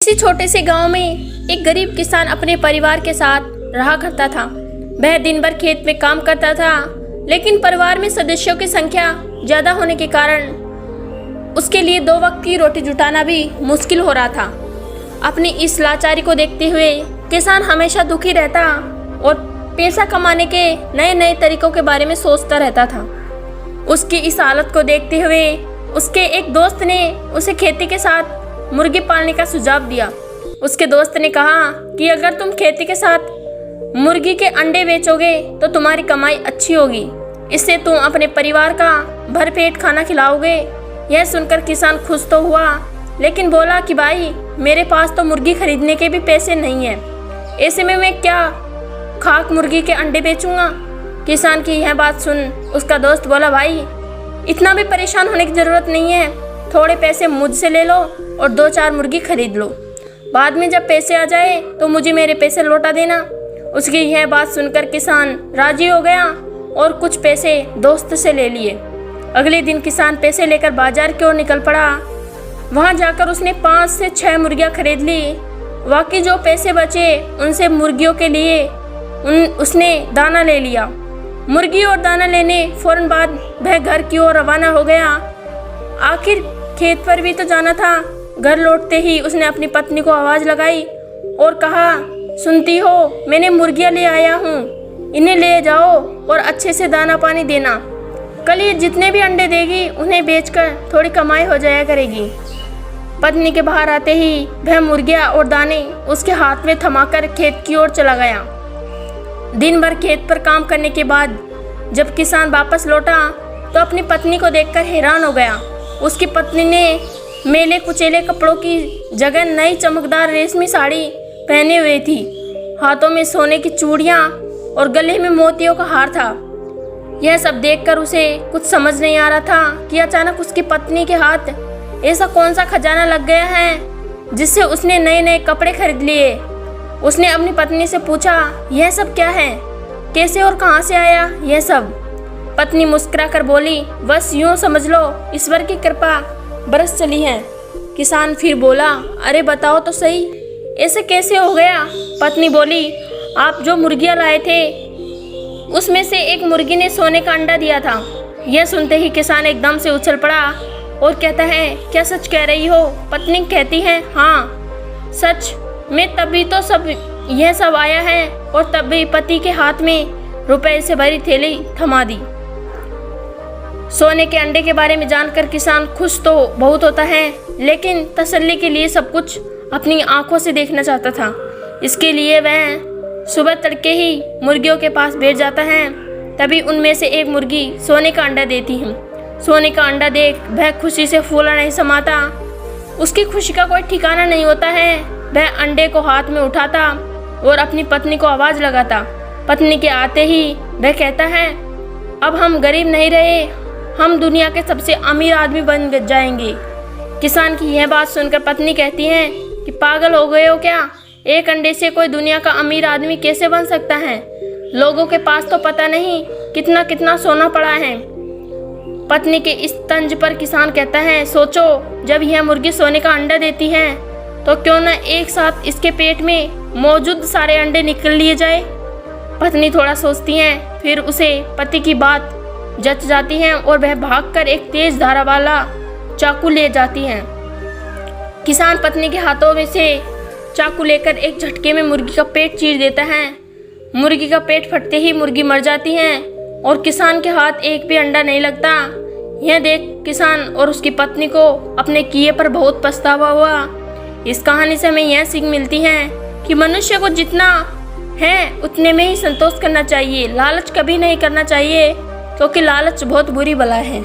किसी छोटे से गांव में एक गरीब किसान अपने परिवार के साथ रहा करता था। वह दिन भर खेत में काम करता था, लेकिन परिवार में सदस्यों की संख्या ज़्यादा होने के कारण उसके लिए 2 वक्त की रोटी जुटाना भी मुश्किल हो रहा था। अपनी इस लाचारी को देखते हुए किसान हमेशा दुखी रहता और पैसा कमाने के नए नए तरीकों के बारे में सोचता रहता था। उसकी इस हालत को देखते हुए उसके एक दोस्त ने उसे खेती के साथ मुर्गी पालने का सुझाव दिया। उसके दोस्त ने कहा कि अगर तुम खेती के साथ मुर्गी के अंडे बेचोगे तो तुम्हारी कमाई अच्छी होगी, इससे तुम अपने परिवार का भरपेट खाना खिलाओगे। यह सुनकर किसान खुश तो हुआ, लेकिन बोला कि भाई मेरे पास तो मुर्गी खरीदने के भी पैसे नहीं हैं, ऐसे में मैं क्या खाक मुर्गी के अंडे बेचूंगा। किसान की यह बात सुन उसका दोस्त बोला, भाई इतना भी परेशान होने की ज़रूरत नहीं है, थोड़े पैसे मुझसे ले लो और 2-4 मुर्गी खरीद लो, बाद में जब पैसे आ जाए तो मुझे मेरे पैसे लौटा देना। उसकी यह बात सुनकर किसान राजी हो गया और कुछ पैसे दोस्त से ले लिए। अगले दिन किसान पैसे लेकर बाजार की ओर निकल पड़ा। वहां जाकर उसने 5 से 6 मुर्गियां खरीद ली। बाकी जो पैसे बचे उनसे मुर्गियों के लिए उसने दाना ले लिया। मुर्गी और दाना लेने फौरन बाद वह घर की ओर रवाना हो गया। आखिर खेत पर भी तो जाना था। घर लौटते ही उसने अपनी पत्नी को आवाज़ लगाई और कहा, सुनती हो, मैंने मुर्गियां ले आया हूँ, इन्हें ले जाओ और अच्छे से दाना पानी देना। कल ये जितने भी अंडे देगी उन्हें बेचकर थोड़ी कमाई हो जाया करेगी। पत्नी के बाहर आते ही वह मुर्गियां और दाने उसके हाथ में थमाकर खेत की ओर चला गया। दिन भर खेत पर काम करने के बाद जब किसान वापस लौटा तो अपनी पत्नी को देखकर हैरान हो गया। उसकी पत्नी ने मेले कुचेले कपड़ों की जगह नई चमकदार रेशमी साड़ी पहने हुई थी। हाथों में सोने की चूड़ियां और गले में मोतियों का हार था। यह सब देखकर उसे कुछ समझ नहीं आ रहा था कि अचानक उसकी पत्नी के हाथ ऐसा कौन सा खजाना लग गया है जिससे उसने नए नए कपड़े खरीद लिए। उसने अपनी पत्नी से पूछा, यह सब क्या है, कैसे और कहाँ से आया यह सब। पत्नी मुस्कुरा कर बोली, बस यूँ समझ लो ईश्वर की कृपा बरस चली है। किसान फिर बोला, अरे बताओ तो सही, ऐसे कैसे हो गया। पत्नी बोली, आप जो मुर्गियाँ लाए थे उसमें से एक मुर्गी ने सोने का अंडा दिया था। यह सुनते ही किसान एकदम से उछल पड़ा और कहता है, क्या सच कह रही हो। पत्नी कहती है, हाँ सच, मैं तभी तो यह सब आया है। और तभी पति के हाथ में रुपए से भरी थैली थमा दी। सोने के अंडे के बारे में जानकर किसान खुश तो बहुत होता है, लेकिन तसल्ली के लिए सब कुछ अपनी आंखों से देखना चाहता था। इसके लिए वह सुबह तड़के ही मुर्गियों के पास बैठ जाता है। तभी उनमें से एक मुर्गी सोने का अंडा देती है। सोने का अंडा देख वह खुशी से फूला नहीं समाता। उसकी खुशी का कोई ठिकाना नहीं होता है। वह अंडे को हाथ में उठाता और अपनी पत्नी को आवाज़ लगाता। पत्नी के आते ही वह कहता है, अब हम गरीब नहीं रहे, हम दुनिया के सबसे अमीर आदमी बन जाएंगे। किसान की यह बात सुनकर पत्नी कहती है कि पागल हो गए हो क्या, एक अंडे से कोई दुनिया का अमीर आदमी कैसे बन सकता है। लोगों के पास तो पता नहीं कितना कितना सोना पड़ा है। पत्नी के इस तंज पर किसान कहता है, सोचो जब यह मुर्गी सोने का अंडा देती है तो क्यों न एक साथ इसके पेट में मौजूद सारे अंडे निकल लिए जाए। पत्नी थोड़ा सोचती हैं, फिर उसे पति की बात जच जाती हैं और वह भागकर एक तेज धार वाला चाकू ले जाती हैं। किसान पत्नी के हाथों में से चाकू लेकर एक झटके में मुर्गी का पेट चीर देता है। मुर्गी का पेट फटते ही मुर्गी मर जाती है और किसान के हाथ एक भी अंडा नहीं लगता। यह देख किसान और उसकी पत्नी को अपने किए पर बहुत पछतावा हुआ। इस कहानी से हमें यह सीख मिलती है कि मनुष्य को जितना है उतने में ही संतोष करना चाहिए, लालच कभी नहीं करना चाहिए, क्योंकि लालच बहुत बुरी बला है।